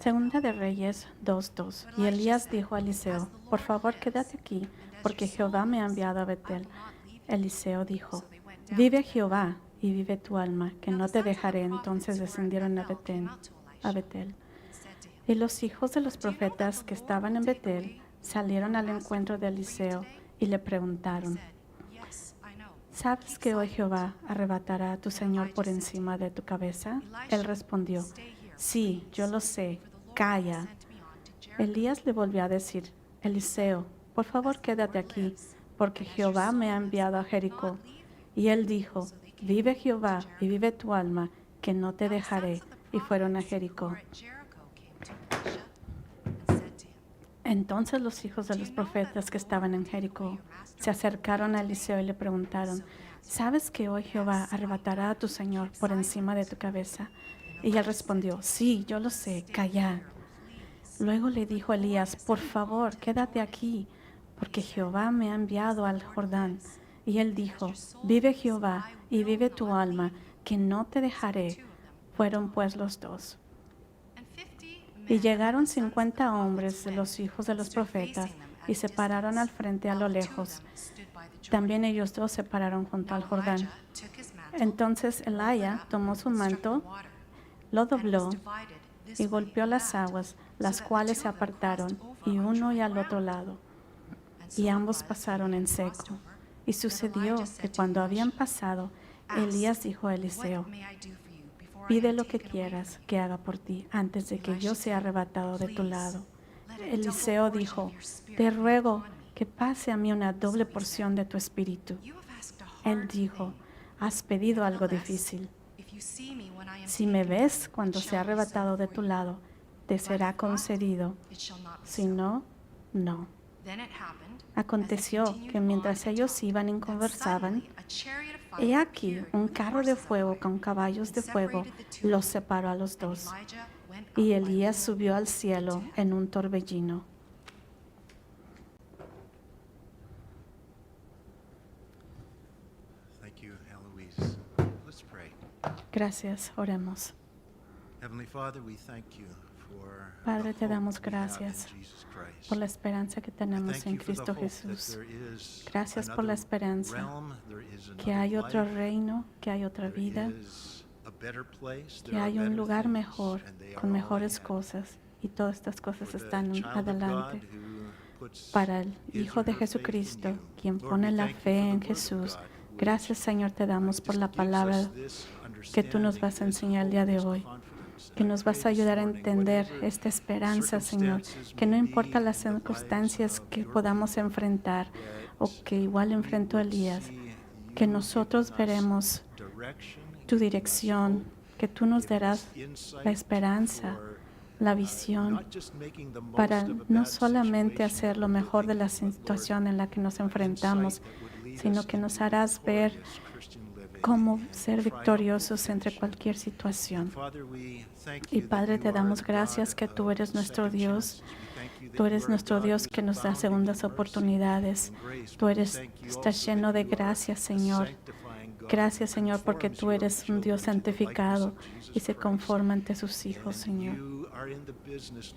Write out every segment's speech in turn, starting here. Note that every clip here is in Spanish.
Segunda de Reyes 2:2. Y Elías dijo a Eliseo, por favor, quédate aquí, porque Jehová me ha enviado a Betel. Eliseo dijo, vive Jehová y vive tu alma, que no te dejaré. Entonces descendieron a Betel. Y los hijos de los profetas que estaban en Betel salieron al encuentro de Eliseo y le preguntaron, ¿sabes que hoy Jehová arrebatará a tu señor por encima de tu cabeza? Él respondió, sí, yo lo sé, calla. Elías le volvió a decir, Eliseo, por favor quédate aquí, porque Jehová me ha enviado a Jericó. Y él dijo, vive Jehová y vive tu alma, que no te dejaré. Y fueron a Jericó. Entonces los hijos de los profetas que estaban en Jericó se acercaron a Eliseo y le preguntaron, ¿sabes que hoy Jehová arrebatará a tu señor por encima de tu cabeza? Y él respondió, sí, yo lo sé, calla. Luego le dijo Elías, por favor, quédate aquí, porque Jehová me ha enviado al Jordán. Y él dijo, vive Jehová y vive tu alma, que no te dejaré. Fueron pues los dos. Y llegaron 50 hombres de los hijos de los profetas y se pararon al frente a lo lejos. También ellos dos se pararon junto al Jordán. Entonces Elías tomó su manto, lo dobló y golpeó las aguas, las cuales se apartaron, y uno y al otro lado. Y ambos pasaron en seco. Y sucedió que cuando habían pasado, Elías dijo a Eliseo, pide lo que quieras que haga por ti antes de que yo sea arrebatado de tu lado. Eliseo dijo, te ruego que pase a mí una doble porción de tu espíritu. Él dijo, has pedido algo difícil. Si me ves cuando sea arrebatado de tu lado, te será concedido. Si no, no. Aconteció que mientras ellos iban y conversaban, he aquí un carro de fuego con caballos de fuego los separó a los dos. Y Elías subió al cielo en un torbellino. Gracias, oremos. Padre, te damos gracias por la esperanza que tenemos en Cristo Jesús. Gracias por la esperanza que hay otro reino, que hay otra vida, que hay un lugar mejor, con mejores cosas, y todas estas cosas están adelante. Para el Hijo de Jesucristo, quien pone la fe en Jesús, gracias, Señor, te damos por la palabra que tú nos vas a enseñar el día de hoy, que nos vas a ayudar a entender esta esperanza, Señor, que no importa las circunstancias que podamos enfrentar o que igual enfrentó Elías, que nosotros veremos tu dirección, que tú nos darás la esperanza, la visión, para no solamente hacer lo mejor de la situación en la que nos enfrentamos, sino que nos harás ver cómo ser victoriosos entre cualquier situación. Y Padre, te damos gracias que tú eres nuestro Dios. Tú eres nuestro Dios que nos da segundas oportunidades. Estás lleno de gracia, Señor. Gracias, Señor, porque tú eres un Dios santificado y se conforma ante sus hijos, Señor.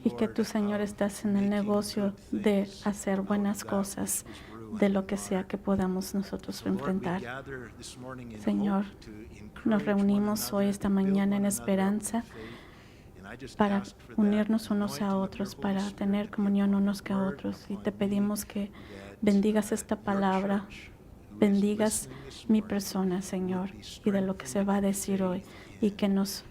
Y que tú, Señor, estás en el negocio de hacer buenas cosas, de lo que sea que podamos nosotros enfrentar. Señor, nos reunimos hoy, esta mañana, en esperanza para unirnos unos a otros, para tener comunión unos que a otros. Y te pedimos que bendigas esta palabra, bendigas mi persona, Señor, y de lo que se va a decir hoy, y que nos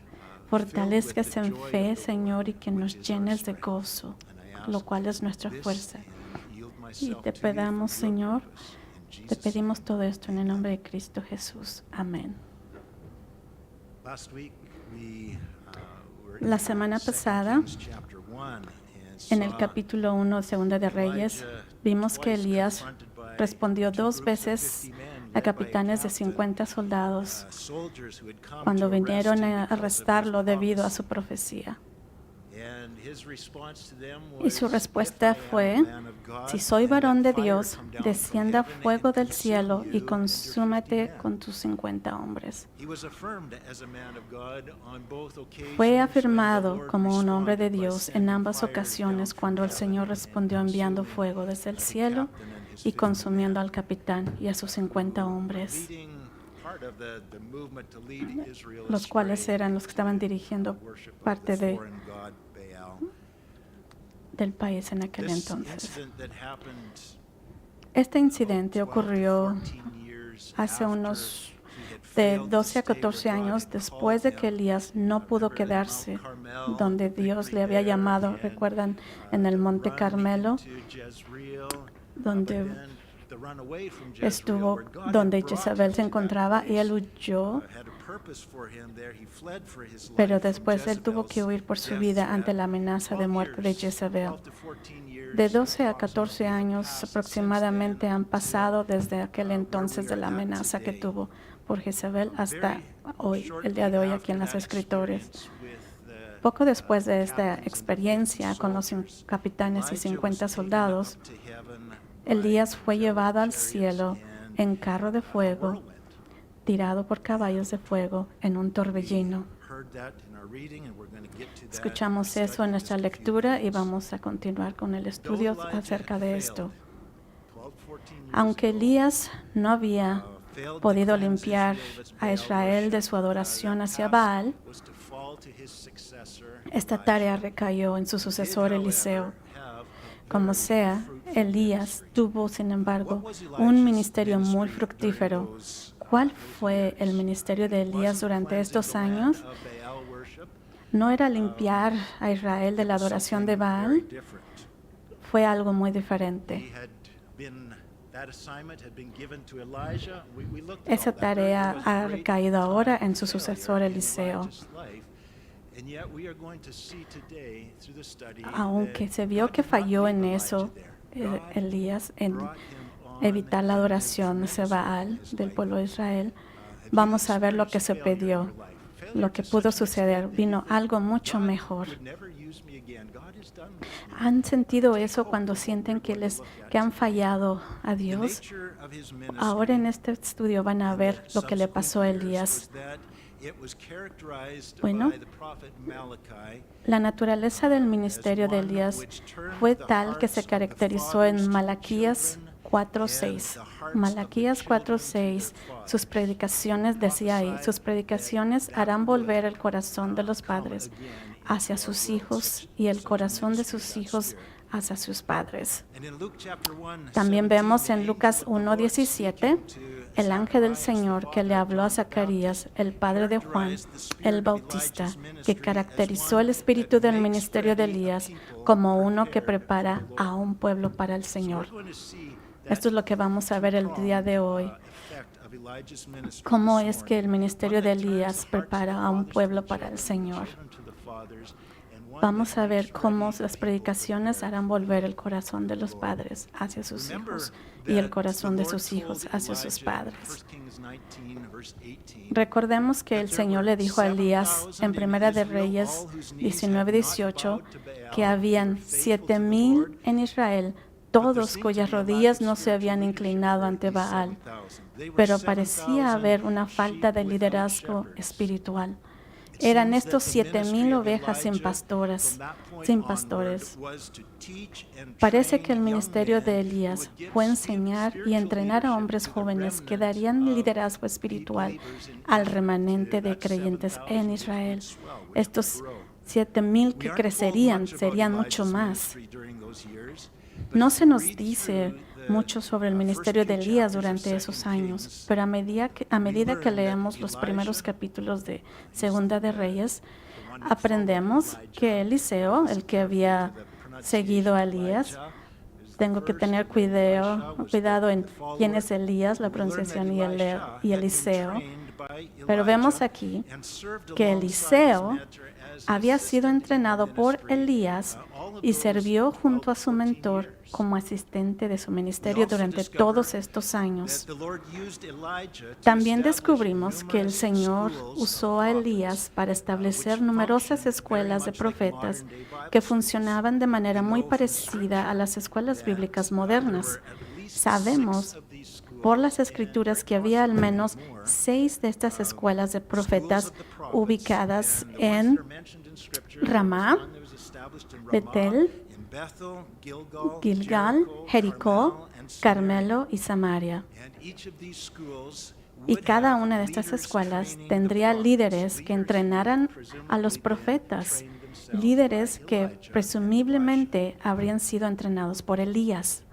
fortalezcas en fe, Señor, y que nos llenes de gozo, lo cual es nuestra fuerza. Y te pedimos, Señor, te pedimos todo esto en el nombre de Cristo Jesús. Amén. La semana pasada, en el capítulo 1 de Segunda de Reyes, vimos que Elías respondió 2 veces a capitanes de 50 soldados cuando vinieron a arrestarlo debido a su profecía. Y su respuesta fue: si soy varón de Dios, descienda fuego del cielo y consúmete con tus 50 hombres. Fue afirmado como un hombre de Dios en ambas ocasiones cuando el Señor respondió enviando fuego desde el cielo y consumiendo al capitán y a sus 50 hombres, los cuales eran los que estaban dirigiendo parte del país en aquel entonces. Este incidente ocurrió hace unos de 12 a 14 años después de que Elías no pudo quedarse donde Dios le había llamado. ¿Recuerdan? En el Monte Carmelo, donde estuvo, donde Jezabel se encontraba, y él huyó, pero después él tuvo que huir por su vida ante la amenaza de muerte de Jezabel. De 12 a 14 años aproximadamente han pasado desde aquel entonces de la amenaza que tuvo por Jezabel hasta hoy, el día de hoy aquí en las Escrituras. Poco después de esta experiencia con los capitanes y 50 soldados, Elías fue llevado al cielo en carro de fuego, tirado por caballos de fuego en un torbellino. Escuchamos eso en nuestra lectura y vamos a continuar con el estudio acerca de esto. Aunque Elías no había podido limpiar a Israel de su adoración hacia Baal, esta tarea recayó en su sucesor Eliseo. Como sea, Elías tuvo, sin embargo, un ministerio muy fructífero. ¿Cuál fue el ministerio de Elías durante estos años? No era limpiar a Israel de la adoración de Baal. Fue algo muy diferente. Esa tarea ha recaído ahora en su sucesor Eliseo. Aunque se vio que falló en eso, Elías, en evitar la adoración de Baal del pueblo de Israel, vamos a ver lo que se pidió, lo que pudo suceder. Vino algo mucho mejor. ¿Han sentido eso cuando sienten que han fallado a Dios? Ahora en este estudio van a ver lo que le pasó a Elías. Bueno, la naturaleza del ministerio de Elías fue tal que se caracterizó en Malaquías 4:6. Malaquías 4:6, sus predicaciones, decía ahí, sus predicaciones harán volver el corazón de los padres hacia sus hijos y el corazón de sus hijos hacia sus padres. También vemos en Lucas 1:17 el ángel del Señor que le habló a Zacarías, el padre de Juan el Bautista, que caracterizó el espíritu del ministerio de Elías como uno que prepara a un pueblo para el Señor. Esto es lo que vamos a ver el día de hoy. ¿Cómo es que el ministerio de Elías prepara a un pueblo para el Señor? Vamos a ver cómo las predicaciones harán volver el corazón de los padres hacia sus hijos y el corazón de sus hijos hacia sus padres. Recordemos que el Señor le dijo a Elías en Primera de Reyes 19:18 que habían 7,000 en Israel, todos cuyas rodillas no se habían inclinado ante Baal, pero parecía haber una falta de liderazgo espiritual. Eran estos 7,000 ovejas sin pastores. Parece que el ministerio de Elías fue enseñar y entrenar a hombres jóvenes que darían liderazgo espiritual al remanente de creyentes en Israel. Estos 7,000 que crecerían serían mucho más. No se nos dice mucho sobre el ministerio de Elías durante esos años, pero a medida que leemos los primeros capítulos de Segunda de Reyes, aprendemos que Eliseo, el que había seguido a Elías, tengo que tener cuidado en quién es Elías, la pronunciación y Eliseo, pero vemos aquí que Eliseo había sido entrenado por Elías y sirvió junto a su mentor como asistente de su ministerio durante todos estos años. También descubrimos que el Señor usó a Elías para establecer numerosas escuelas de profetas que funcionaban de manera muy parecida a las escuelas bíblicas modernas. Sabemos por las Escrituras que había al menos 6 de estas escuelas de profetas ubicadas en Ramá, Betel, Gilgal, Jericó, Carmelo y Samaria. Y cada una de estas escuelas tendría líderes que entrenaran a los profetas, líderes que presumiblemente habrían sido entrenados por Elías.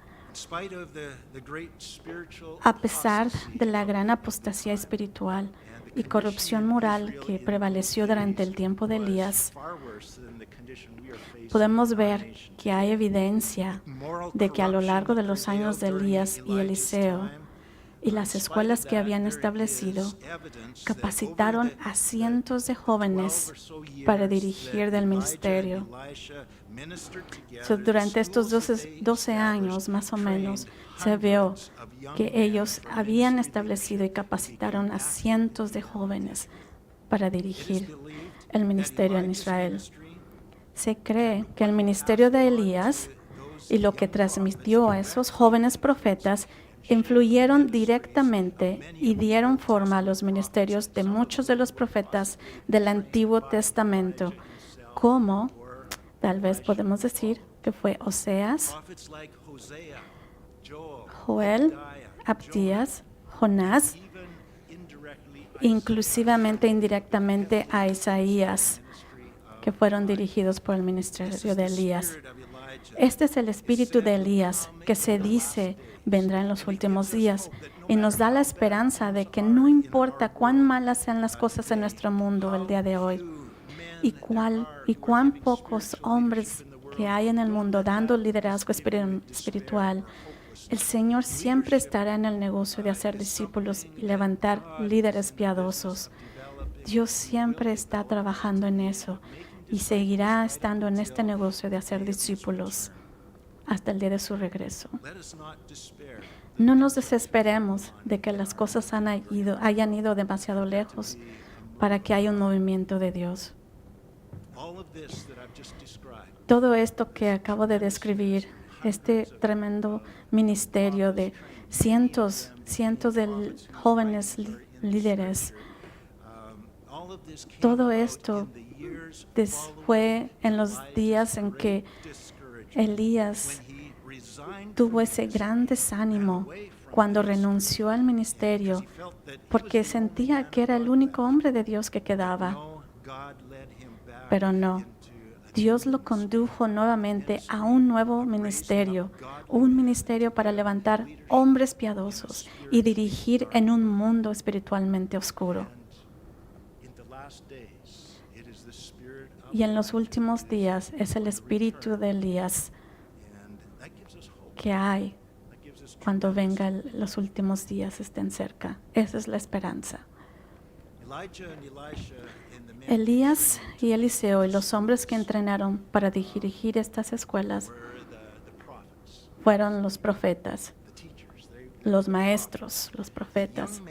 A pesar de la gran apostasía espiritual y corrupción moral que prevaleció durante el tiempo de Elías, podemos ver que hay evidencia de que a lo largo de los años de Elías y Eliseo y las escuelas que habían establecido, capacitaron a cientos de jóvenes para dirigir del ministerio. Durante estos 12 años, más o menos, se vio que ellos habían establecido y capacitaron a cientos de jóvenes para dirigir el ministerio en Israel. Se cree que el ministerio de Elías y lo que transmitió a esos jóvenes profetas influyeron directamente y dieron forma a los ministerios de muchos de los profetas del Antiguo Testamento, como tal vez podemos decir que fue Oseas, Joel, Abdías, Jonás, inclusivamente indirectamente a Isaías, que fueron dirigidos por el ministerio de Elías. Este es el espíritu de Elías que se dice vendrá en los últimos días y nos da la esperanza de que no importa cuán malas sean las cosas en nuestro mundo el día de hoy y cuán pocos hombres que hay en el mundo dando liderazgo espiritual, el Señor siempre estará en el negocio de hacer discípulos y levantar líderes piadosos. Dios siempre está trabajando en eso y seguirá estando en este negocio de hacer discípulos hasta el día de su regreso. No nos desesperemos de que las cosas hayan ido demasiado lejos para que haya un movimiento de Dios. Todo esto que acabo de describir, este tremendo ministerio de cientos de jóvenes líderes, todo esto fue en los días en que Elías tuvo ese gran desánimo cuando renunció al ministerio porque sentía que era el único hombre de Dios que quedaba. Pero no, Dios lo condujo nuevamente a un nuevo ministerio, un ministerio para levantar hombres piadosos y dirigir en un mundo espiritualmente oscuro. Y en los últimos días es el espíritu de Elías que hay cuando vengan los últimos días, estén cerca. Esa es la esperanza. Elías y Eliseo y los hombres que entrenaron para dirigir estas escuelas fueron los profetas, los maestros, los profetas.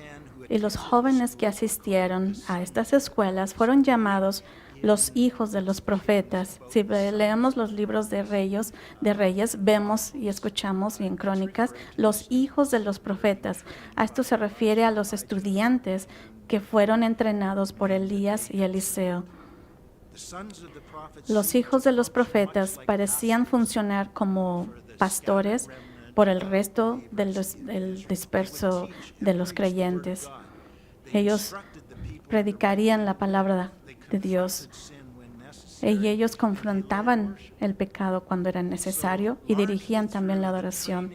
Y los jóvenes que asistieron a estas escuelas fueron llamados los hijos de los profetas. Si leemos los libros de Reyes, vemos y escuchamos y en Crónicas los hijos de los profetas. A esto se refiere a los estudiantes que fueron entrenados por Elías y Eliseo. Los hijos de los profetas parecían funcionar como pastores por el resto del disperso de los creyentes. Ellos predicarían la palabra de Dios y ellos confrontaban el pecado cuando era necesario y dirigían también la adoración.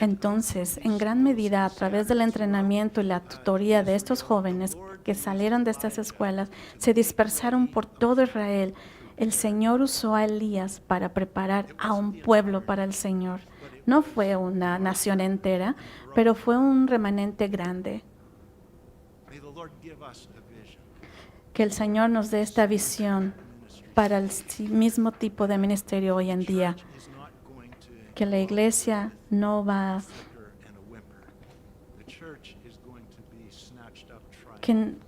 Entonces, en gran medida, a través del entrenamiento y la tutoría de estos jóvenes que salieron de estas escuelas, se dispersaron por todo Israel. El Señor usó a Elías para preparar a un pueblo para el Señor. No fue una nación entera, pero fue un remanente grande. Que el Señor nos dé esta visión para el mismo tipo de ministerio hoy en día. Que la iglesia no va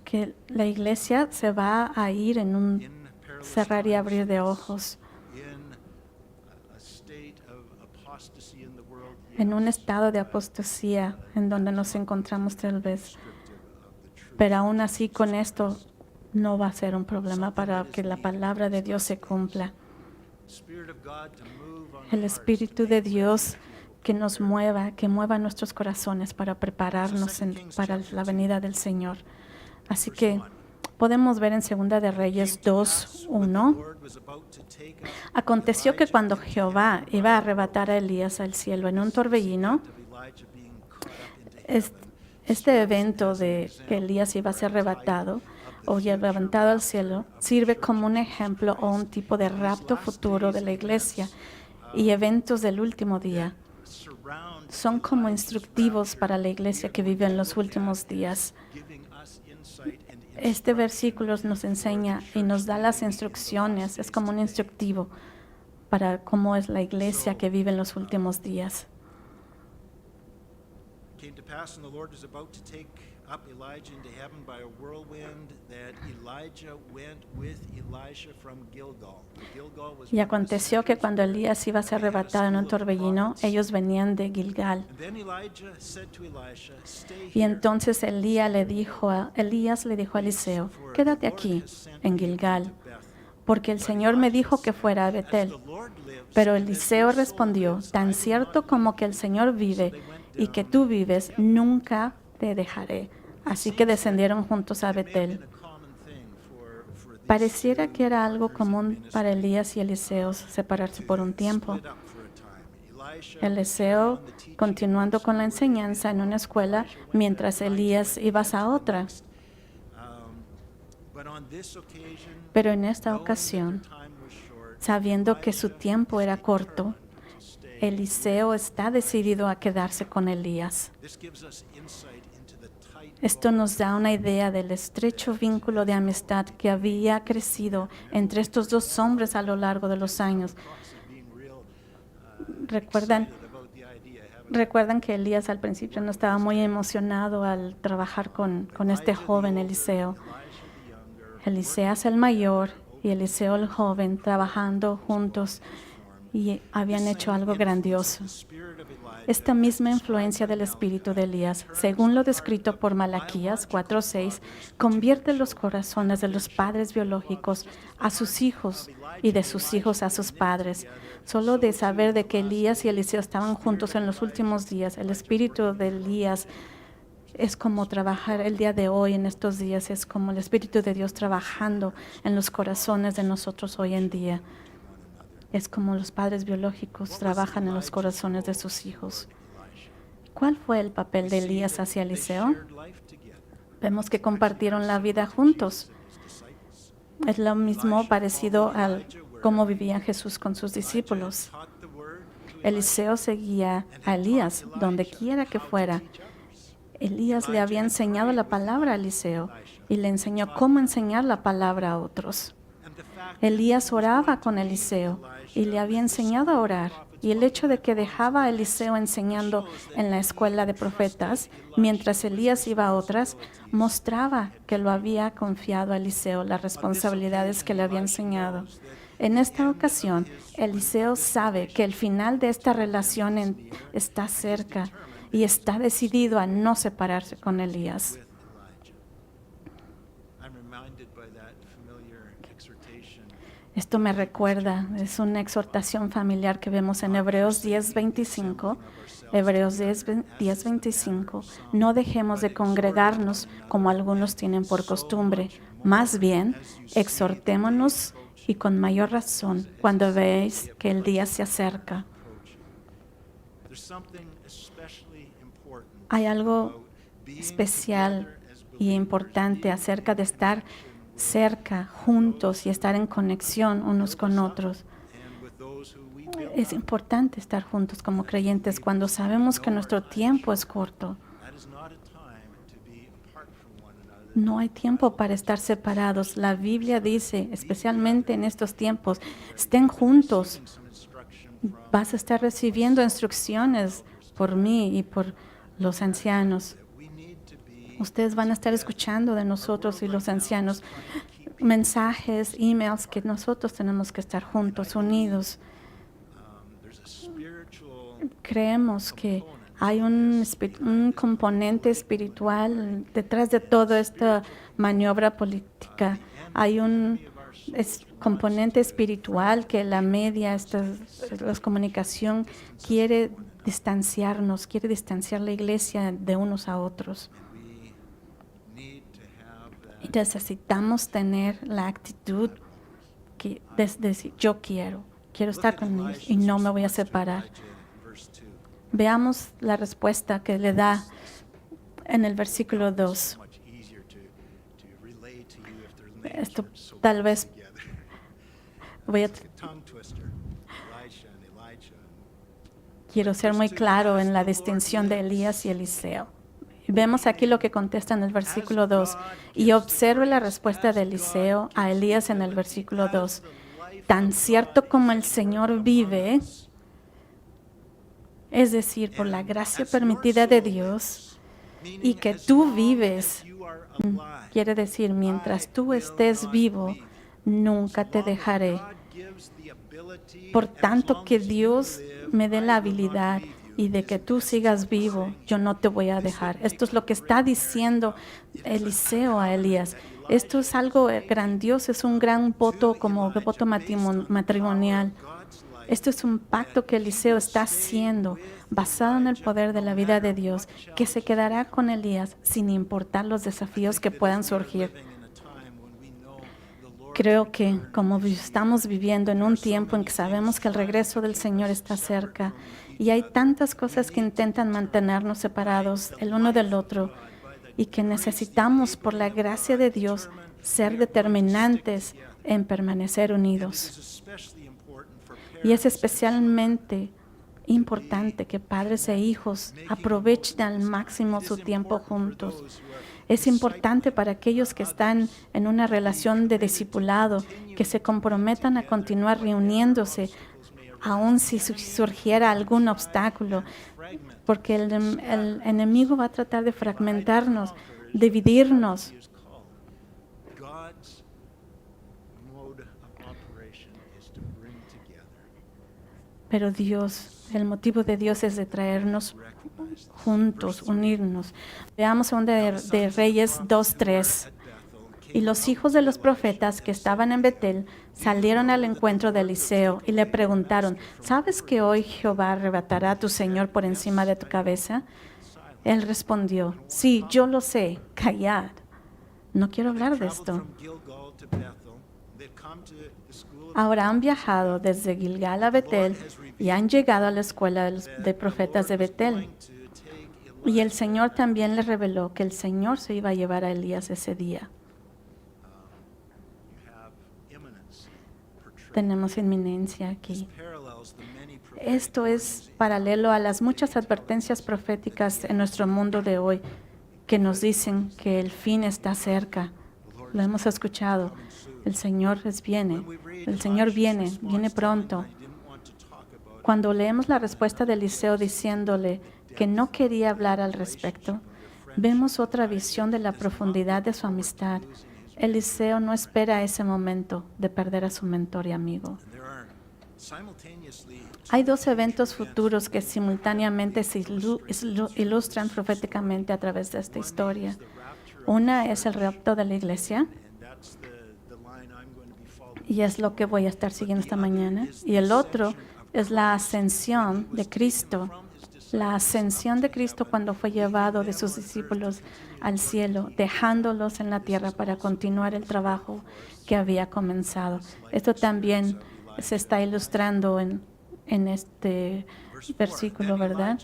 que la iglesia se va a ir en un cerrar y abrir de ojos, en un estado de apostasía en donde nos encontramos tal vez. Pero aún así con esto no va a ser un problema para que la palabra de Dios se cumpla. El Espíritu de Dios que nos mueva, que mueva nuestros corazones para prepararnos para la venida del Señor. Así que podemos ver en 2 de Reyes 2:1. Aconteció que cuando Jehová iba a arrebatar a Elías al cielo en un torbellino, este evento de que Elías iba a ser arrebatado o levantado al cielo sirve como un ejemplo o un tipo de rapto futuro de la iglesia, y eventos del último día son como instructivos para la iglesia que vive en los últimos días. Este versículo nos enseña y nos da las instrucciones, es como un instructivo para cómo es la iglesia que vive en los últimos días. Came to pass, and the Lord was about to take up Elijah into heaven by a whirlwind, that Elijah went with Elisha from Gilgal. Gilgal was Y aconteció que cuando Elías iba a ser arrebatado en un torbellino, ellos venían de Gilgal. And then Elijah said to Elisha, "Stay Y here, entonces Elías le dijo a Eliseo, quédate aquí, en Gilgal, porque el Señor me dijo que fuera a Betel. the Lord lives." Pero Eliseo respondió, tan cierto como que el Señor vive y que tú vives, nunca te dejaré. Así que descendieron juntos a Betel. A common thing for these Pareciera que era algo común para Elías y Eliseo separarse por un tiempo. split up for a time. Elisha Eliseo continuando con la enseñanza en una escuela, mientras Elías iba a otra. but on this occasion, Pero en esta knowing that ocasión, their time was short, sabiendo que su tiempo era corto, Eliseo está decidido a quedarse con Elías. this gives us insight into the tight Esto nos da una idea del estrecho vínculo de amistad que había crecido entre estos dos hombres a lo largo de los años. being real Recuerdan about the idea of having Recuerdan que Elías al principio no estaba muy emocionado al trabajar con este joven Eliseo. Eliseo el mayor y Eliseo el joven trabajando juntos y habían hecho algo grandioso. spirit of Elijah. Esta misma influencia del espíritu de Elías, según lo descrito por Malaquías 4:6, convierte los corazones de los padres biológicos a sus hijos y de sus hijos a sus padres. Solo de saber de que Elías y Eliseo estaban juntos en los últimos días, el espíritu de Elías es como trabajar el día de hoy, en estos días, es como el espíritu de Dios trabajando en los corazones de nosotros hoy en día. Es como los padres biológicos trabajan en los corazones de sus hijos. ¿Cuál fue el papel de Elías hacia Eliseo? Shared life together. Vemos que compartieron la vida juntos. Es lo mismo parecido al cómo vivía Jesús con sus discípulos. Taught the word to Eliseo seguía a Elías donde quiera que fuera. Elías le había enseñado la palabra a Eliseo y le enseñó cómo enseñar la palabra a otros. and the fact Elías oraba con Eliseo y le había enseñado a orar. Y el hecho de que dejaba a Eliseo enseñando en la escuela de profetas, mientras Elías iba a otras, mostraba que lo había confiado a Eliseo las responsabilidades que le había enseñado. En esta ocasión, Eliseo sabe que el final de esta relación está cerca y está decidido a no separarse con Elías. with Elijah. I'm reminded by that familiar exhortation. Esto me recuerda, es una exhortación familiar que vemos en Hebreos 10:25. Hebreos 10:25. No dejemos de congregarnos como algunos tienen por costumbre. Más bien, exhortémonos y con mayor razón cuando veáis que el día se acerca. There's something especially important Hay algo about being especial together as y believers, importante acerca de estar cerca, juntos y estar en conexión unos con otros. and with those who we build Es importante estar juntos como creyentes cuando sabemos que nuestro tiempo es corto. That is not a time to be apart from one another. No hay tiempo para estar separados. La Biblia dice, especialmente en estos tiempos, estén juntos. Vas a estar recibiendo instrucciones por mí y por los ancianos. Ustedes van a estar escuchando de nosotros y los ancianos mensajes, emails, que nosotros tenemos que estar juntos, unidos. Creemos que hay un componente espiritual detrás de toda esta maniobra política. Hay un componente espiritual que la media, la comunicación quiere distanciarnos, quiere distanciar la iglesia de unos a otros. Y necesitamos tener la actitud que decir, yo quiero estar con ellos y no me voy a separar. Veamos la respuesta que le da en el versículo 2. Esto tal vez quiero ser muy claro en la distinción de Elías y Eliseo. Vemos aquí lo que contesta en el versículo 2. Y observe la respuesta de Eliseo a Elías en el versículo 2. Tan cierto como el Señor vive, es decir, por la gracia permitida de Dios, y que tú vives, quiere decir, mientras tú estés vivo, nunca te dejaré. Por tanto, que Dios me dé la habilidad y de que tú sigas vivo, yo no te voy a dejar. Esto es lo que está diciendo Eliseo a Elías. Esto es algo grandioso, es un gran voto, como voto matrimonial. Esto es un pacto que Eliseo está haciendo, basado en el poder de la vida de Dios, que se quedará con Elías sin importar los desafíos que puedan surgir. Creo que como estamos viviendo en un tiempo en que sabemos que el regreso del Señor está cerca y hay tantas cosas que intentan mantenernos separados el uno del otro y que necesitamos, por la gracia de Dios, ser determinantes en permanecer unidos. Y es especialmente importante que padres e hijos aprovechen al máximo su tiempo juntos. Es importante para aquellos que están en una relación de discipulado que se comprometan a continuar reuniéndose, aun si surgiera algún obstáculo, porque el enemigo va a tratar de fragmentarnos, dividirnos. Pero Dios, el motivo de Dios es de traernos juntos, unirnos. Veamos 2 de Reyes 2:3. Y los hijos de los profetas que estaban en Betel salieron al encuentro de Eliseo y le preguntaron, ¿sabes que hoy Jehová arrebatará a tu Señor por encima de tu cabeza? Él respondió, sí, yo lo sé, callad. No quiero hablar de esto. Ahora han viajado desde Gilgal a Betel y han llegado a la escuela de profetas de Betel. Y el Señor también les reveló que el Señor se iba a llevar a Elías ese día. Tenemos inminencia aquí. Esto es paralelo a las muchas advertencias proféticas en nuestro mundo de hoy que nos dicen que el fin está cerca. Lo hemos escuchado. El Señor viene. El Señor viene pronto. Cuando leemos la respuesta de Eliseo diciéndole que no quería hablar al respecto, vemos otra visión de la profundidad de su amistad. Eliseo no espera ese momento de perder a su mentor y amigo. Hay dos eventos futuros que simultáneamente se ilustran proféticamente a través de esta historia. Una es el rapto de la iglesia, y es lo que voy a estar siguiendo esta mañana. Y el otro es la ascensión de Cristo. La ascensión de Cristo cuando fue llevado de sus discípulos al cielo, dejándolos en la tierra para continuar el trabajo que había comenzado. Esto también se está ilustrando en este versículo, ¿verdad?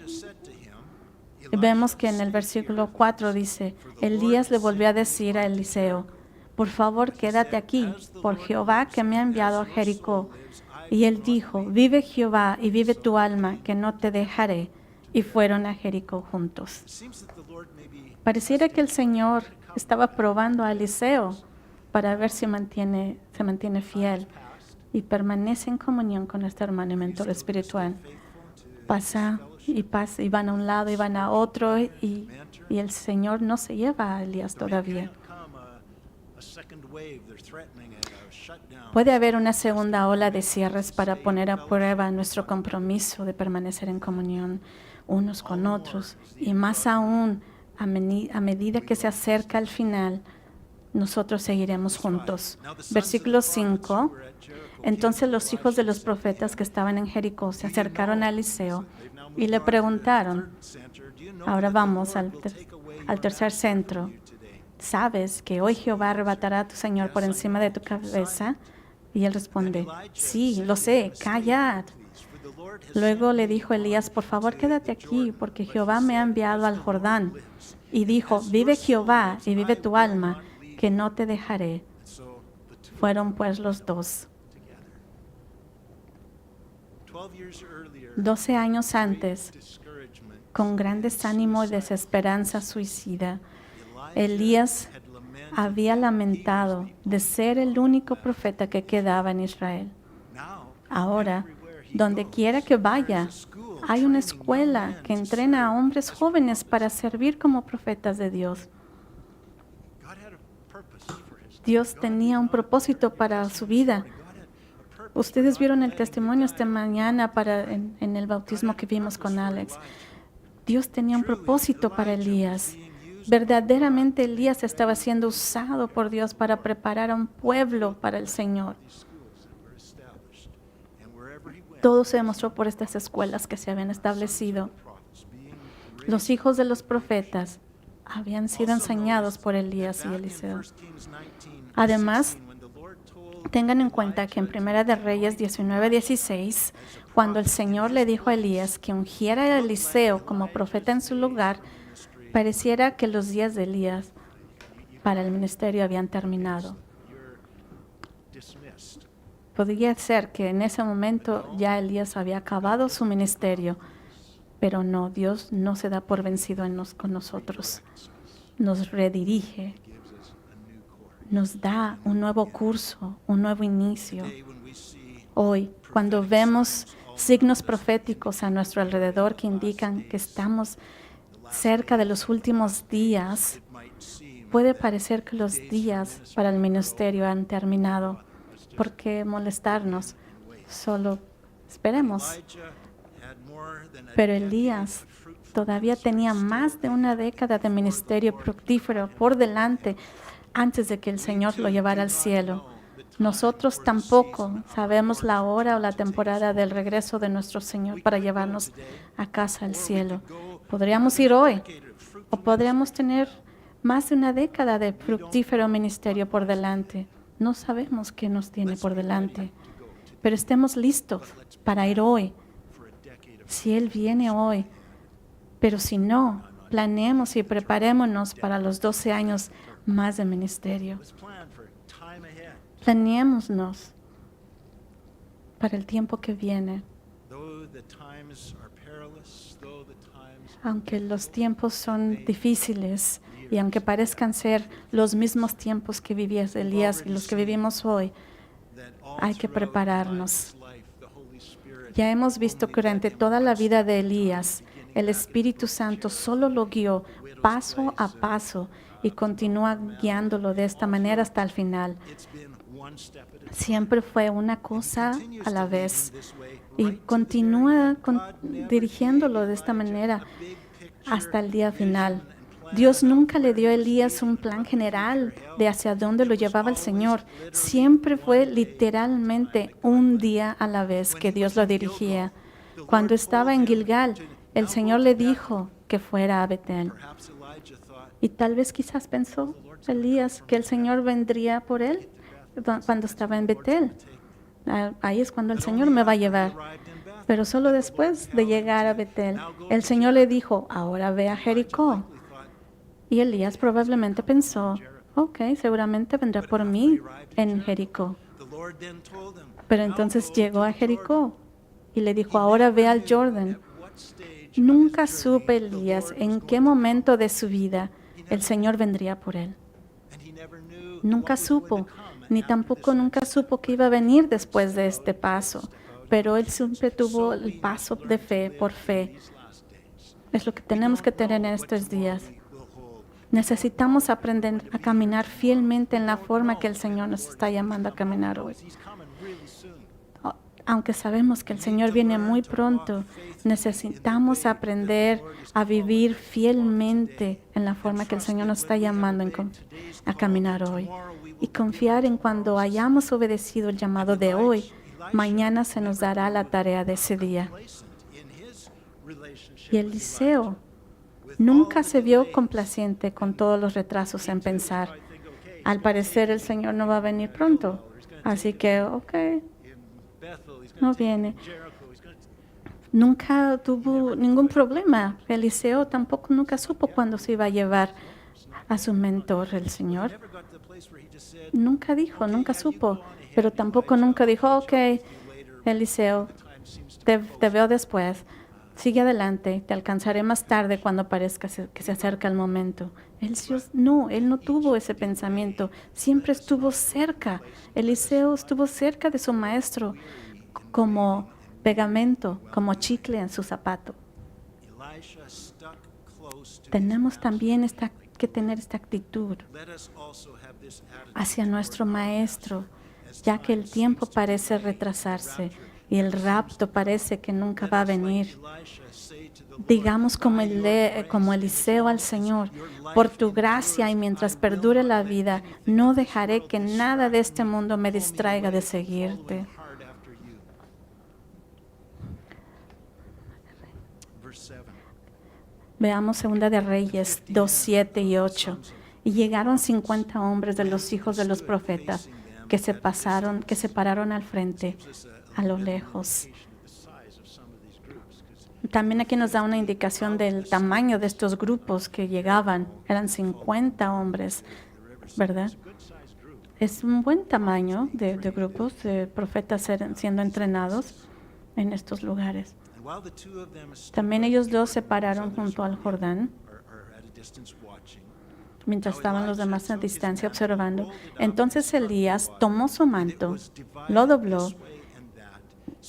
Vemos que en el versículo 4 dice, Elías le volvió a decir a Eliseo, por favor, quédate aquí, por Jehová que me ha enviado a Jericó. Y él dijo, vive Jehová y vive tu alma, que no te dejaré. Y fueron a Jericó juntos. Pareciera que el Señor estaba probando a Eliseo para ver si se mantiene fiel y permanece en comunión con este hermano y mentor espiritual. Pasa y van a un lado y van a otro y el Señor no se lleva a Elías todavía. Puede haber una segunda ola de cierres para poner a prueba nuestro compromiso de permanecer en comunión unos con otros. Y más aún, a medida que se acerca el final, nosotros seguiremos juntos. Versículo 5. Entonces los hijos de los profetas que estaban en Jericó se acercaron a Eliseo y le preguntaron, ahora vamos al tercer centro. ¿Sabes que hoy Jehová arrebatará a tu Señor por encima de tu cabeza? Y él responde, sí, lo sé, callad. Luego le dijo Elías, por favor quédate aquí, porque Jehová me ha enviado al Jordán. Y dijo, vive Jehová y vive tu alma, que no te dejaré. Fueron pues los dos. 12 años antes, con gran desánimo y desesperanza suicida, Elías había lamentado de ser el único profeta que quedaba en Israel. Ahora, donde quiera que vaya, hay una escuela que entrena a hombres jóvenes para servir como profetas de Dios. Dios tenía un propósito para su vida. Ustedes vieron el testimonio esta mañana en el bautismo que vimos con Alex. Dios tenía un propósito para Elías. Verdaderamente Elías estaba siendo usado por Dios para preparar a un pueblo para el Señor. Todo se demostró por estas escuelas que se habían establecido. Los hijos de los profetas habían sido enseñados por Elías y Eliseo. Además, tengan en cuenta que en Primera de Reyes 19:16, cuando el Señor le dijo a Elías que ungiera a Eliseo como profeta en su lugar, pareciera que los días de Elías para el ministerio habían terminado. Podría ser que en ese momento ya Elías había acabado su ministerio, pero no, Dios no se da por vencido con nosotros. Nos redirige, nos da un nuevo curso, un nuevo inicio. Hoy, cuando vemos signos proféticos a nuestro alrededor que indican que estamos cerca de los últimos días, puede parecer que los días para el ministerio han terminado. ¿Por qué molestarnos? Solo esperemos. Pero Elías todavía tenía más de una década de ministerio fructífero por delante antes de que el Señor lo llevara al cielo. Nosotros tampoco sabemos la hora o la temporada del regreso de nuestro Señor para llevarnos a casa al cielo. Podríamos ir hoy o podríamos tener más de una década de fructífero ministerio por delante. No sabemos qué nos tiene por delante, pero estemos listos para ir hoy. Si Él viene hoy, pero si no, planeemos y preparémonos para los 12 años más de ministerio. Planeémonos para el tiempo que viene. Aunque los tiempos son difíciles y aunque parezcan ser los mismos tiempos que vivía Elías y los que vivimos hoy, hay que prepararnos. Ya hemos visto que durante toda la vida de Elías, el Espíritu Santo solo lo guió paso a paso y continúa guiándolo de esta manera hasta el final. Siempre fue una cosa a la vez y continúa dirigiéndolo de esta manera hasta el día final. Dios nunca le dio a Elías un plan general de hacia dónde lo llevaba el Señor. Siempre fue literalmente un día a la vez que Dios lo dirigía. Cuando estaba en Gilgal, el Señor le dijo que fuera a Betel. Y tal vez quizás pensó Elías que el Señor vendría por él cuando estaba en Betel. Ahí es cuando el Señor me va a llevar. Pero solo después de llegar a Betel, el Señor le dijo, ahora ve a Jericó. Y Elías probablemente pensó, ok, seguramente vendrá por mí en Jericó. Pero entonces llegó a Jericó y le dijo, ahora ve al Jordán. Nunca supe Elías en qué momento de su vida el Señor vendría por él. Nunca supo, ni tampoco nunca supo que iba a venir después de este paso, pero él siempre tuvo el paso de fe por fe. Es lo que tenemos que tener en estos días. Necesitamos aprender a caminar fielmente en la forma que el Señor nos está llamando a caminar hoy. Aunque sabemos que el Señor viene muy pronto, necesitamos aprender a vivir fielmente en la forma que el Señor nos está llamando a caminar hoy. Y confiar en cuando hayamos obedecido el llamado de hoy, mañana se nos dará la tarea de ese día. Y Eliseo nunca se vio complaciente con todos los retrasos en pensar, al parecer el Señor no va a venir pronto, así que, no viene. Nunca tuvo ningún problema. Eliseo tampoco nunca supo cuándo se iba a llevar a su mentor, el Señor. Nunca dijo, nunca supo, pero tampoco nunca dijo, Eliseo, te veo después. Sigue adelante, te alcanzaré más tarde cuando parezca que se acerca el momento. Él no tuvo ese pensamiento. Siempre estuvo cerca. Eliseo estuvo cerca de su maestro como pegamento, como chicle en su zapato. Tenemos también que tener esta actitud hacia nuestro maestro, ya que el tiempo parece retrasarse y el rapto parece que nunca va a venir. Digamos como Eliseo al Señor, por tu gracia y mientras perdure la vida, no dejaré que nada de este mundo me distraiga de seguirte. Veamos 2 de Reyes 2, 7 y 8. Y llegaron 50 hombres de los hijos de los profetas que se pararon al frente, a lo lejos. También aquí nos da una indicación del tamaño de estos grupos que llegaban. Eran 50 hombres, ¿verdad? Es un buen tamaño de grupos de profetas siendo entrenados en estos lugares. También ellos dos se pararon junto al Jordán, mientras estaban los demás a distancia observando. Entonces Elías tomó su manto, lo dobló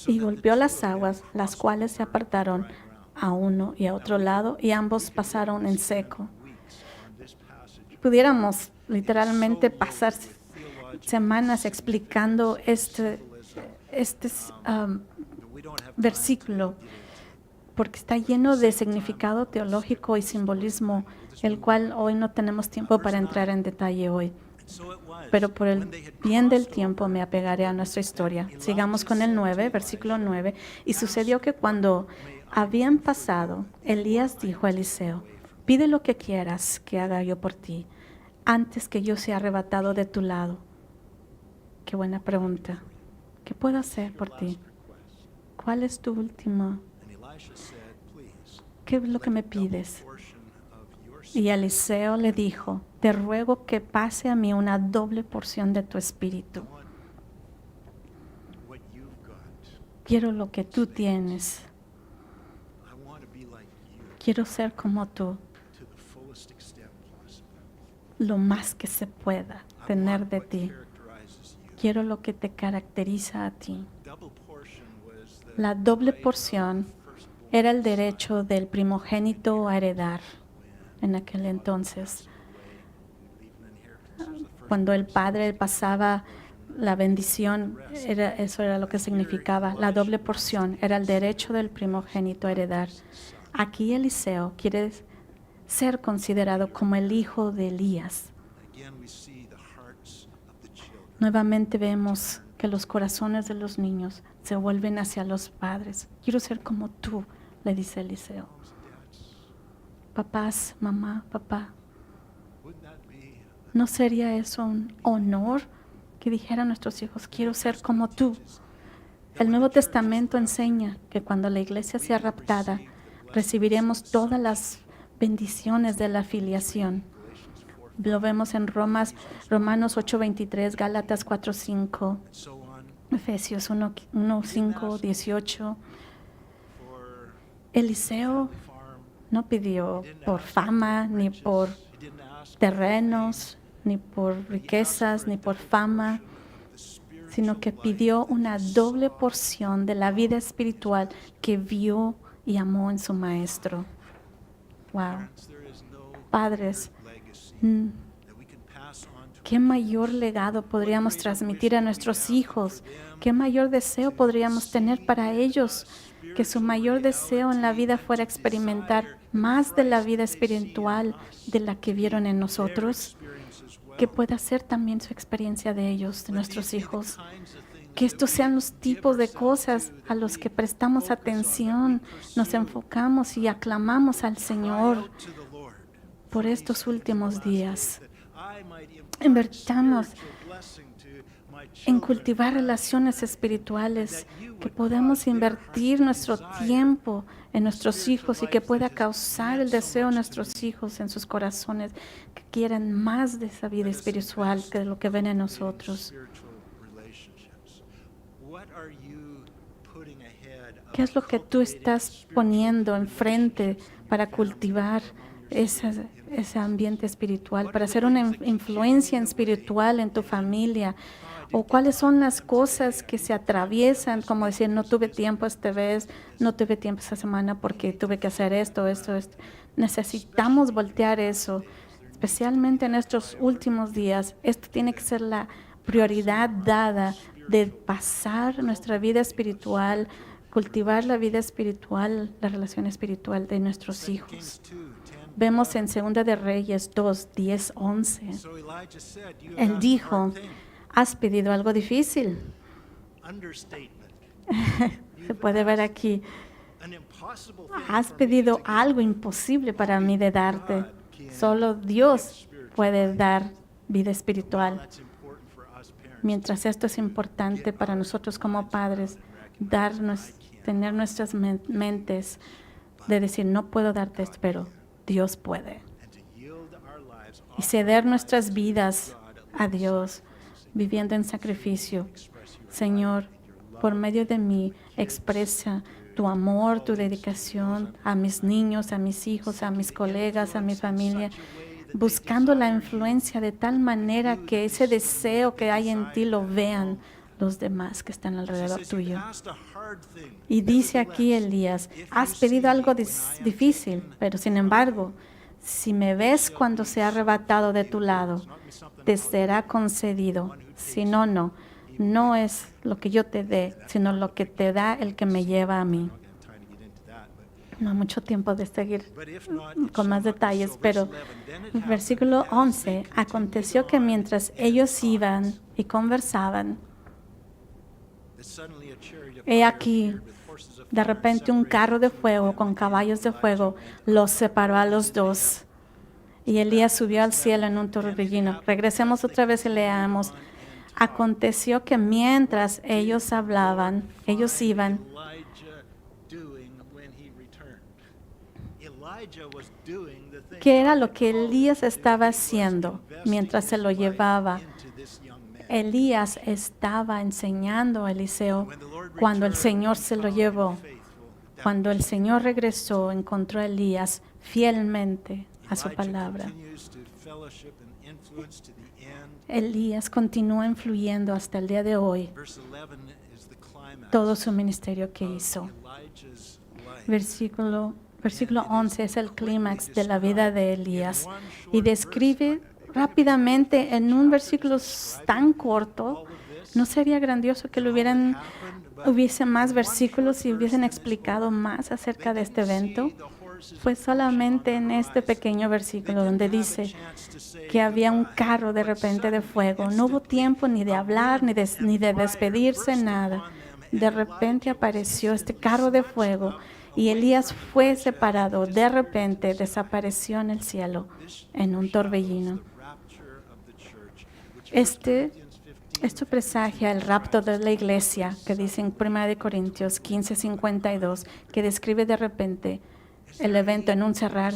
y golpeó las aguas, las cuales se apartaron a uno y a otro lado, y ambos pasaron en seco. Pudiéramos literalmente pasar semanas explicando este versículo, porque está lleno de significado teológico y simbolismo, el cual hoy no tenemos tiempo para entrar en detalle hoy. Pero por el bien del tiempo me apegaré a nuestra historia. Sigamos con el 9, versículo 9. Y sucedió que cuando habían pasado, Elías dijo a Eliseo, pide lo que quieras que haga yo por ti, antes que yo sea arrebatado de tu lado. Qué buena pregunta. ¿Qué puedo hacer por ti? ¿Cuál es tu último? ¿Qué es lo que me pides? Y Eliseo le dijo, te ruego que pase a mí una doble porción de tu espíritu. Quiero lo que tú tienes. Quiero ser como tú, lo más que se pueda tener de ti. Quiero lo que te caracteriza a ti. La doble porción era el derecho del primogénito a heredar en aquel entonces. Cuando el padre pasaba la bendición, eso era lo que significaba. La doble porción era el derecho del primogénito a heredar. Aquí Eliseo quiere ser considerado como el hijo de Elías. Nuevamente vemos que los corazones de los niños se vuelven hacia los padres. Quiero ser como tú, le dice Eliseo. Papás, mamá, papá, ¿no sería eso un honor que dijeran nuestros hijos, quiero ser como tú? El Nuevo Testamento enseña que cuando la iglesia sea raptada, recibiremos todas las bendiciones de la filiación. Lo vemos en Romanos 8:23, Gálatas 4:5, Efesios 1:5, 18. Eliseo no pidió por fama ni por terrenos ni por riquezas, ni por fama, sino que pidió una doble porción de la vida espiritual que vio y amó en su maestro. Wow. Padres, ¿qué mayor legado podríamos transmitir a nuestros hijos? ¿Qué mayor deseo podríamos tener para ellos? Que su mayor deseo en la vida fuera experimentar más de la vida espiritual de la que vieron en nosotros. Que pueda ser también su experiencia de ellos, de nuestros hijos. Que estos sean los tipos de cosas a los que prestamos atención, nos enfocamos y aclamamos al Señor por estos últimos días. Invertamos en cultivar relaciones espirituales, que podamos invertir nuestro tiempo en nuestros hijos y que pueda causar el deseo en nuestros hijos, en sus corazones, que quieran más de esa vida espiritual que de lo que ven en nosotros. ¿Qué es lo que tú estás poniendo enfrente para cultivar ese ambiente espiritual, para hacer una influencia espiritual en tu familia? ¿O cuáles son las cosas que se atraviesan, como decir, no tuve tiempo esta vez, no tuve tiempo esta semana porque tuve que hacer esto? Necesitamos voltear eso, especialmente en estos últimos días. Esto tiene que ser la prioridad dada de pasar nuestra vida espiritual, cultivar la vida espiritual, la relación espiritual de nuestros hijos. Vemos en 2 de Reyes 2, 10, 11. Él dijo, has pedido algo difícil. Se puede ver aquí. Has pedido algo imposible para mí de darte. Solo Dios puede dar vida espiritual. Mientras esto es importante para nosotros como padres, tener nuestras mentes de decir, no puedo darte esto, pero Dios puede. Y ceder nuestras vidas a Dios, viviendo en sacrificio. Señor, por medio de mí, expresa tu amor, tu dedicación a mis niños, a mis hijos, a mis colegas, a mi familia, buscando la influencia de tal manera que ese deseo que hay en ti lo vean los demás que están alrededor tuyo. Y dice aquí Elías, has pedido algo difícil, pero sin embargo, si me ves cuando sea arrebatado de tu lado, te será concedido. Si no, no es lo que yo te dé, sino lo que te da el que me lleva a mí. No hay mucho tiempo de seguir con más detalles, pero el versículo 11, aconteció que mientras ellos iban y conversaban, he aquí, de repente un carro de fuego con caballos de fuego los separó a los dos. Y Elías subió al cielo en un torbellino. Regresemos otra vez y leamos. Aconteció que mientras ellos hablaban, ellos iban. ¿Qué era lo que Elías estaba haciendo mientras se lo llevaba? Elías estaba enseñando a Eliseo cuando el Señor se lo llevó. Cuando el Señor regresó, encontró a Elías fielmente a su palabra. Elías continúa influyendo hasta el día de hoy todo su ministerio que hizo. Versículo 11 es el clímax de la vida de Elías y describe rápidamente en un versículo tan corto. ¿No sería grandioso que hubiese más versículos y hubiesen explicado más acerca de este evento? Fue solamente en este pequeño versículo donde dice que había un carro de repente de fuego. No hubo tiempo ni de hablar, ni de despedirse, nada. De repente apareció este carro de fuego y Elías fue separado. De repente desapareció en el cielo en un torbellino. Esto presagia el rapto de la iglesia que dice en 1 Corintios 15:52, que describe de repente el evento en un cerrar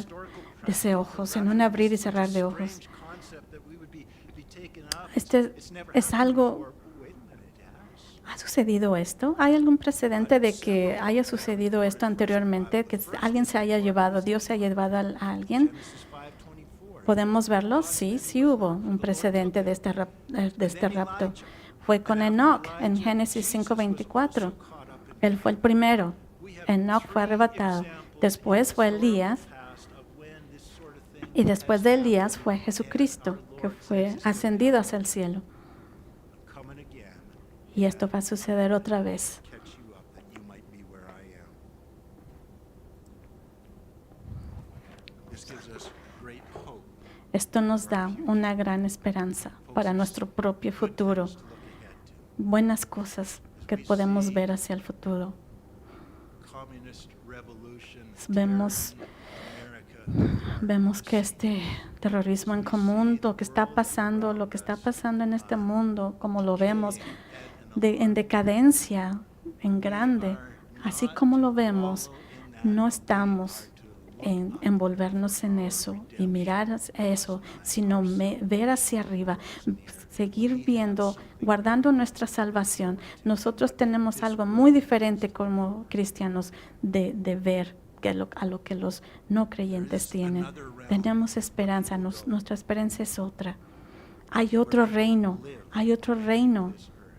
de ojos, en un abrir y cerrar de ojos. Es algo. ¿Ha sucedido esto? ¿Hay algún precedente de que haya sucedido esto anteriormente? Que alguien se haya llevado, Dios se haya llevado a alguien. ¿Podemos verlo? Sí, sí hubo un precedente de este rapto. Fue con Enoch en Génesis 5:24. Él fue el primero. Enoch fue arrebatado. Después fue Elías. Y después de Elías fue Jesucristo, que fue ascendido hacia el cielo. Y esto va a suceder otra vez. Esto nos da una gran esperanza para nuestro propio futuro. Buenas cosas que podemos ver hacia el futuro. Vemos que este terrorismo en común, lo que está pasando en este mundo, como lo vemos, en decadencia, en grande, así como lo vemos, no estamos en envolvernos en eso y mirar eso, sino ver hacia arriba, seguir viendo, guardando nuestra salvación. Nosotros tenemos algo muy diferente como cristianos de ver a lo que los no creyentes tienen. Tenemos esperanza, nuestra esperanza es otra. Hay otro reino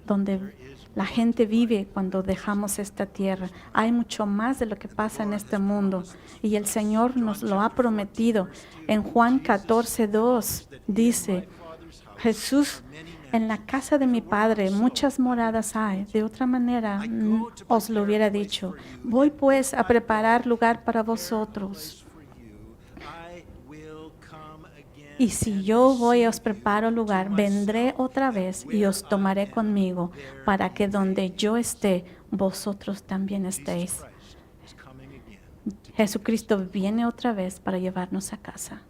donde la gente vive cuando dejamos esta tierra. Hay mucho más de lo que pasa en este mundo y el Señor nos lo ha prometido. En Juan 14:2 dice, Jesús, en la casa de mi Padre muchas moradas hay. De otra manera os lo hubiera dicho. Voy pues a preparar lugar para vosotros. Y si yo voy y os preparo lugar, vendré otra vez y os tomaré conmigo, para que donde yo esté, vosotros también estéis. Jesucristo viene otra vez para llevarnos a casa.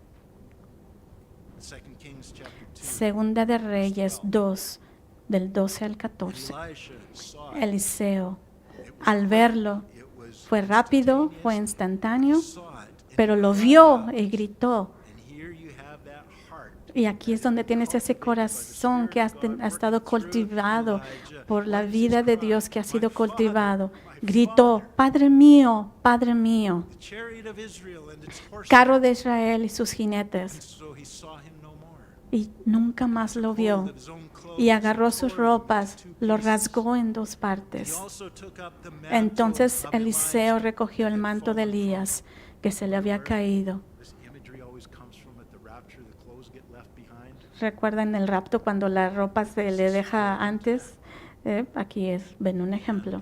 Segunda de Reyes 2, del 12 al 14. Eliseo, al verlo, fue rápido, fue instantáneo, pero lo vio y gritó. Y aquí es donde tienes ese corazón que ha estado cultivado por la vida de Dios que ha sido cultivado. Gritó, Padre mío, carro de Israel y sus jinetes. Y nunca más lo vio. Y agarró sus ropas, lo rasgó en dos partes. Entonces Eliseo recogió el manto de Elías que se le había caído. ¿Recuerdan el rapto cuando la ropa se le deja antes? Aquí ven un ejemplo.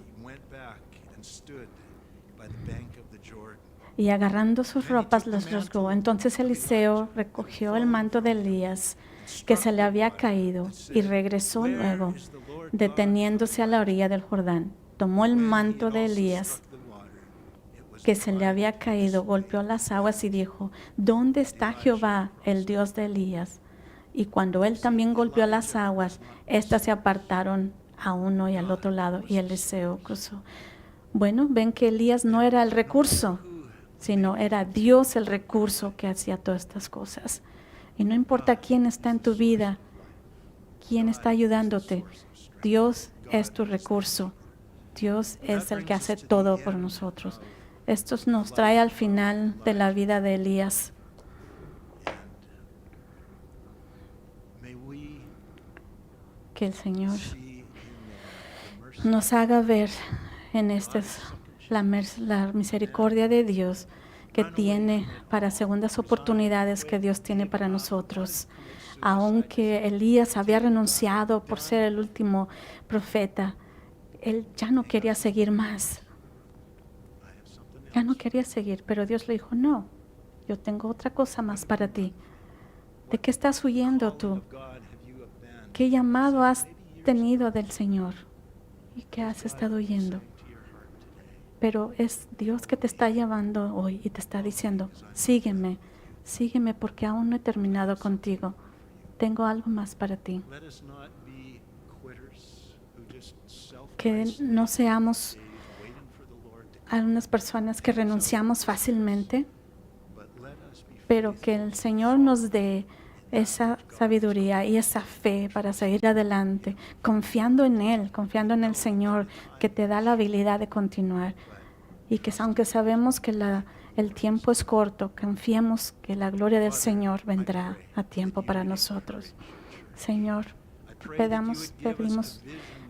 Y agarrando sus ropas los rasgó. Entonces Eliseo recogió el manto de Elías que se le había caído y regresó luego, deteniéndose a la orilla del Jordán. Tomó el manto de Elías que se le había caído, golpeó las aguas y dijo, ¿dónde está Jehová, el Dios de Elías? Y cuando él también golpeó las aguas, éstas se apartaron a uno y al otro lado, y Eliseo cruzó. Bueno, ven que Elías no era el recurso, sino era Dios el recurso que hacía todas estas cosas. Y no importa quién está en tu vida, quién está ayudándote, Dios es tu recurso. Dios es el que hace todo por nosotros. Esto nos trae al final de la vida de Elías. Que el Señor nos haga ver en la misericordia de Dios que tiene para segundas oportunidades que Dios tiene para nosotros. Aunque Elías había renunciado por ser el último profeta, él ya no quería seguir más. Ya no quería seguir, pero Dios le dijo, no, yo tengo otra cosa más para ti. ¿De qué estás huyendo tú? ¿Qué llamado has tenido del Señor? ¿Y qué has estado oyendo? Pero es Dios que te está llamando hoy y te está diciendo, sígueme porque aún no he terminado contigo. Tengo algo más para ti. Que no seamos algunas personas que renunciamos fácilmente, pero que el Señor nos dé esa sabiduría y esa fe para seguir adelante, confiando en el Señor, que te da la habilidad de continuar. Y que aunque sabemos que El tiempo es corto. Confiemos que la gloria del Señor vendrá a tiempo para nosotros. Señor, pedimos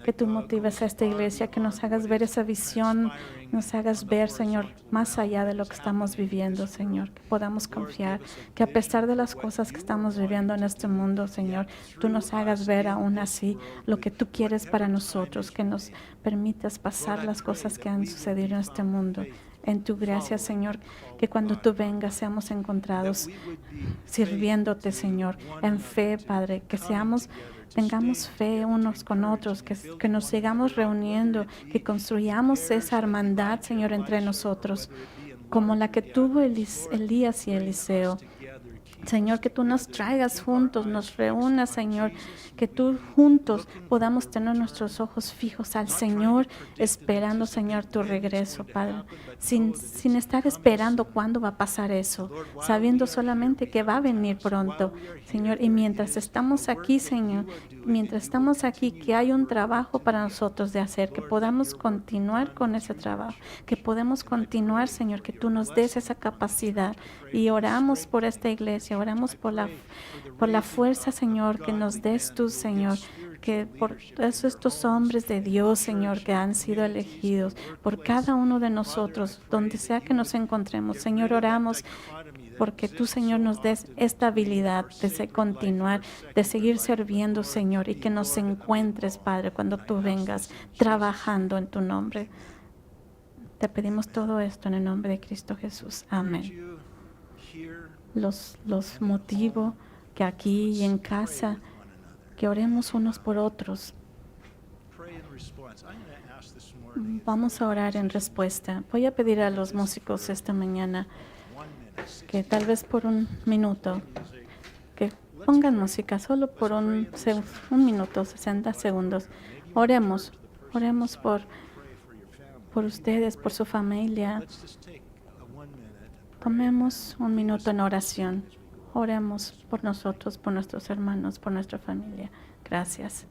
que tú motives a esta iglesia, que nos hagas ver esa visión, nos hagas ver, Señor, más allá de lo que estamos viviendo, Señor, que podamos confiar, que a pesar de las cosas que estamos viviendo en este mundo, Señor, tú nos hagas ver aún así lo que tú quieres para nosotros, que nos permitas pasar las cosas que han sucedido en este mundo. En tu gracia, Señor, que cuando tú vengas seamos encontrados sirviéndote, Señor, en fe, Padre, que tengamos fe unos con otros, que nos sigamos reuniendo, que construyamos esa hermandad, Señor, entre nosotros, como la que tuvo Elías y Eliseo. Señor, que tú nos traigas juntos, nos reúnas, Señor, que tú juntos podamos tener nuestros ojos fijos al Señor, esperando, Señor, tu regreso, Padre, sin estar esperando cuándo va a pasar eso, sabiendo solamente que va a venir pronto, Señor. Y mientras estamos aquí, Señor, que hay un trabajo para nosotros de hacer, que podamos continuar con ese trabajo, que podemos continuar, Señor, que tú nos des esa capacidad. Y oramos por esta iglesia, oramos por la fuerza, Señor, que nos des tú, Señor, que por todos estos hombres de Dios, Señor, que han sido elegidos, por cada uno de nosotros, donde sea que nos encontremos, Señor, oramos porque tú, Señor, nos des esta habilidad de continuar, de seguir sirviendo, Señor, y que nos encuentres, Padre, cuando tú vengas trabajando en tu nombre. Te pedimos todo esto en el nombre de Cristo Jesús. Amén. Los motivo que aquí y en casa, que oremos unos por otros. Vamos a orar en respuesta. Voy a pedir a los músicos esta mañana que tal vez por un minuto, que pongan música solo por un minuto, 60 segundos. Oremos por ustedes, por su familia. Tomemos un minuto en oración. Oremos por nosotros, por nuestros hermanos, por nuestra familia. Gracias.